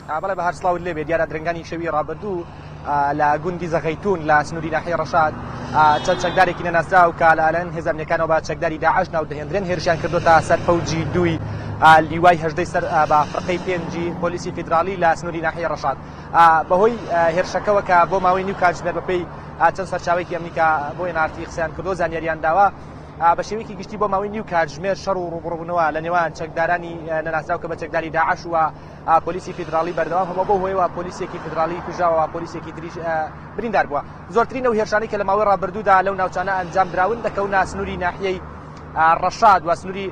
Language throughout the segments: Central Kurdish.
بەڵێ بە هەر سڵاوت لێبێ دیارە درنگانی شەوی ڕابردوو لە گوندی زەغەیتون لە سنووری ناحیەی ڕەشاد چەند چەکدارێکی نەناسراو کە لەلایەن هێزانەکانەوە بە چەکداری داعش ناو دەهێنرێن هێرشیان کردوتە سەر فەوجی دووی لیوای هەژدەی سەر بە فڕقەی پێنجی پۆلیسی فیدرالی لە سنووری ناحیەی ڕەشاد بەهۆی هێرشەکەەوە کە بۆ ماوەی نیو کاتژمێر بەپێی چەند سەرچاوێکی ئەمریکا بۆ ئێنارتی قسەیان کردو زانیاریان داوە بە شێوەیەکی گشتی بۆ ماوەی نیو کاتژمێر شەڕ و ڕوبڕبوونەوە لە نێوان چەکدارانی نەناسراو کە بە چەکداری داعش و پۆلیسی فیدرالی بەردەوام هەبوو بۆ هۆیەوە پۆلیسێکی فیدرالی کوژاوە پۆلیسێکی تریش بریندار بووە زۆرترین ئەو هێرشانەی کە لە ماوەی ڕابردوودا لەو ناوچانە ئەنجام دراون دەکەونە سنووری ناحیەی ڕەشاد و سنووری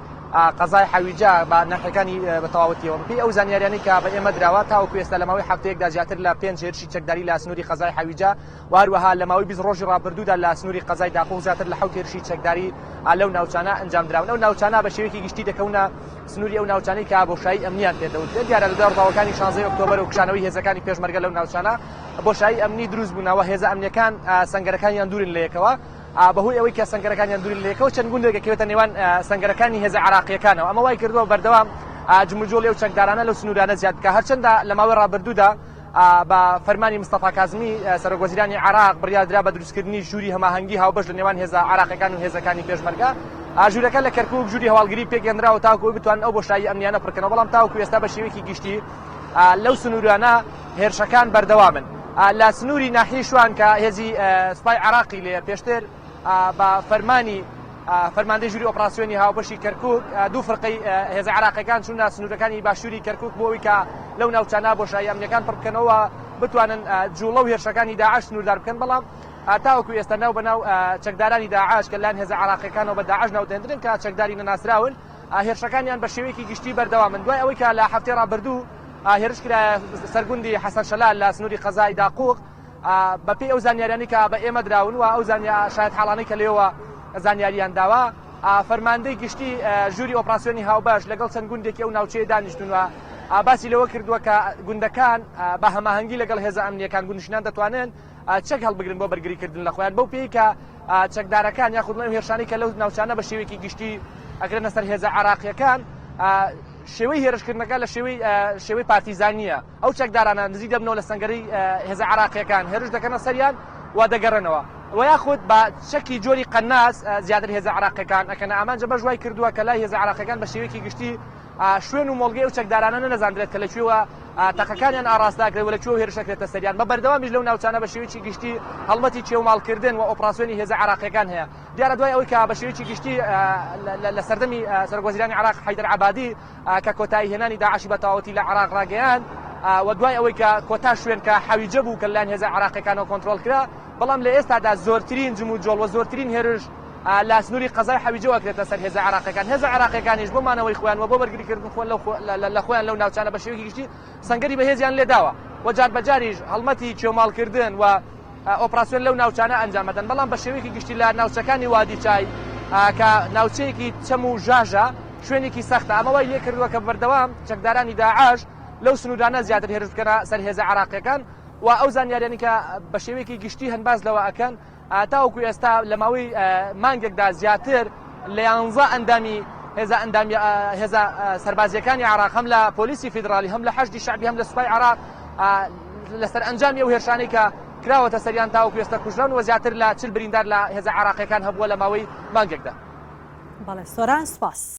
قەزای حەویجە بە ناحیەکانی بەتەواوەتیەوە بەپێی ئەو زانیاریانەی کە بە ئێمە دراوە تاوەکو ئێستا لە ماوەی هەفتەیەکدا زیاتر لە 5 هێرشی چەکداری لە سنووری قەزای حەویجە و هەروەها لە ماوەی 20 ڕۆژی ڕابردوودا لە سنووری قەزای داخۆ زیاتر لە 7 هێرشی چەکداری لەو ناوچانە ئەنجام دراون ئەو ناوچانە بە شێوەیەکی گشتی دەکەونە سنووری ئەو ناوچانەی کە بۆشایی ئەمنیان پێدەوت دیارە لە دەڕڵاوەکانی 16 ئۆکتۆبەر و کشانەوەی هێزەکانی پێشمەرگە لەو ناوچانە بۆشایی ئەمنی دروست بوونەوە هێزە ئەمنیەکان سەنگەرەکانیان دوورن لە یەکەوە بەهۆی ئەوەی کە سەنگەرەکانیان دوورن لە یەکەوە چەند گوندێک کەوێتە نێوان سەنگەرەکانی هێزە عراقیەکانەوە ئەمە وای کردووە بەردەوام جموجۆڵی و چەکدارانە لەو سنوورانە زیاد بکە هەرچەندە لە ماوەی ڕابردوودا بە فەرمانی مستەفا کازمی سەرۆکوەزیرانی عراق بڕیاردرا بە دروستکردنی ژووری هەماهەنگی هاوبەش لە نێوان هێزە عراقیەکان و هێزەکانی پێشمەرگە ژوورەکە لە کەرکووک ژووری هەواڵگری پێگەێنراوە تاوەکو بتوان ئەو بۆشایی ئەمنیانە پڕکەنەوە بەڵام تاوەکو ئێستا بە شێوەیەکی گشتی لەو سنوورانە هێرشەکان بەردەوامن لە سنووری ناحیەی شوان کە هێزی سوپای عراقی لێ پێشتر بە فەرمانی فەرماندەی ژووری ئۆپراسیۆنی هاوبەشی کەرکووک دوو فرقەی هێزە عراقیەکان چوونە سنوورەکانی باشووری کەرکووک بۆ ئەوەی کە لەو ناوچانە بۆشایی ئەمنیەکان پڕ بکەنەوە بتوانن جوڵە و هێرشەکانی داعش سنووردار بکەن بەڵام تاوەکو ئێستا ناو بەناو چەکدارانی داعش کە لایەن هێزە عراقیەکانەوە بە داعش ناودێنرن کە چەکداری نەناسراون هێرشەکانیان بە شێوەیەکی گشتی بەردەوامن دوای ئەوەی کە لە هەفتەی ڕابردوو هێرش کرا سەرگوندی حەسەن شەلال لە سنووری قەزای داقوق بەپێی ئەو زانیاریانی کە بە ئێمە دراون و ئەو شاید حاڵانەی کە لێەوە زانیاریان داوە فەرماندەی گشتی ژووری ئۆپراسیۆنی هاوبەش لەگەڵ چەند گوندێکی ئەو ناوچەیە دانیشتونوە باسی لەوە کردووە کە گوندەکان بە هەماهەنگی لەگەڵ هێزە ئەمنیەکان گوندشتیان دەتوانن چەک هەڵبگرن بۆ بەرگریکردن لە خۆیان بەو پێی کە چەکدارەکان یاخود لەو هێرشانەی کە لەو ناوچانە بە شێوەیەکی گشتی ئەگرنە سەر هێزە عراقیەکان شێوەی هێرشکردنەکە لە شێوەی پارتیزانیە ئەو چەکدارانە نزیک دەبنەوە لە سەنگەری هێزە عراقیەکان هێرش دەکەنە سەریان و دەگەڕێنەوە و یاخود بە چەکی جۆری قەناس زیاتر هێزە عراقیەکان ئەکەنە ئامانجە بەش وای کردووە کە لای هێزە عراقیەکان بە شێوەیەکی گشتی شوێن و مۆڵگەی ئەو چەکدارانە نەزاندرێت کە لەکوێوە تەقەکانیان ئاڕاستاکرێت و لەکوێوە هێرشەکرێتە سەریان بە بەردەوامیش لەو ناوچانە بە شێوەیەکی گشتی هەڵمەتی چێوماڵکردن و ئۆپراسیۆنی هێزە عراقیەکان هەیە دیارە دوای ئەوەی کە بە شێوەیەکی گشتی لە سەردەمی سەرۆکوەزیرانی عراق حەیدەر عەبادی کە کۆتایی هێنانی داعشی بە تەواوەتی لە عراق ڕاگەیان و دوای ئەوەی کە کۆتا شوێن کە حەویجە بوو کە لایەن هێزە عراقیەکانەوە کۆنتڕۆڵ کرا بەڵام لە ئێستادا زۆرترین جموجۆڵ و زۆرترین هێرش لە سنووری قەزای حەویجەوە کرێتە سەر هێزە عراقیەکان هێزە عراقیەکانیش بۆ مانەوەی خۆیان و بۆ بەرگریکردن خۆیان لە خۆیان لەو ناوچانە بە شێوەیەکی گشتی سەنگەری بەهێزیان لێداوە و جار بەجاریش هەڵمەتی چێوماڵکردن و ئۆپراسیۆن لەو ناوچانە ئەنجامەدەن بەڵام بە شێوەیەکی گشتی لە ناوچەکانی وادی چای کە ناوچەیەکی چەم و ژاژە شوێنێکی سەختە ئەمە وای لێ کردووە کە بەردەوام چەکدارانی داعش لەو سنوورانە زیاتر هێرش بکەنە سەر هێزە عراقیەکان و ئەو زانیاریانی کە بە شێوەیەکی گشتی هەنباز لەوە ئەکەن تاوەکو ئێستا لە ماوەی مانگێکدا زیاتر لە 11 ئەندامی هێزە سەربازیەکانی عراق هەم لە پۆلیسی فیدرالی هەم لە حەشدی شعبی هەم لە سوپای عراق لەسەر ئەنجامی ئەو هێرشانەی کە کراوەتە سەریان تاوەکو ئێستا کوژران و زیاتر لە 40 بریندار لە هێزە عراقیەکان هەبووە لە ماوەی مانگێکدا. بەڵێ سۆران سپاس.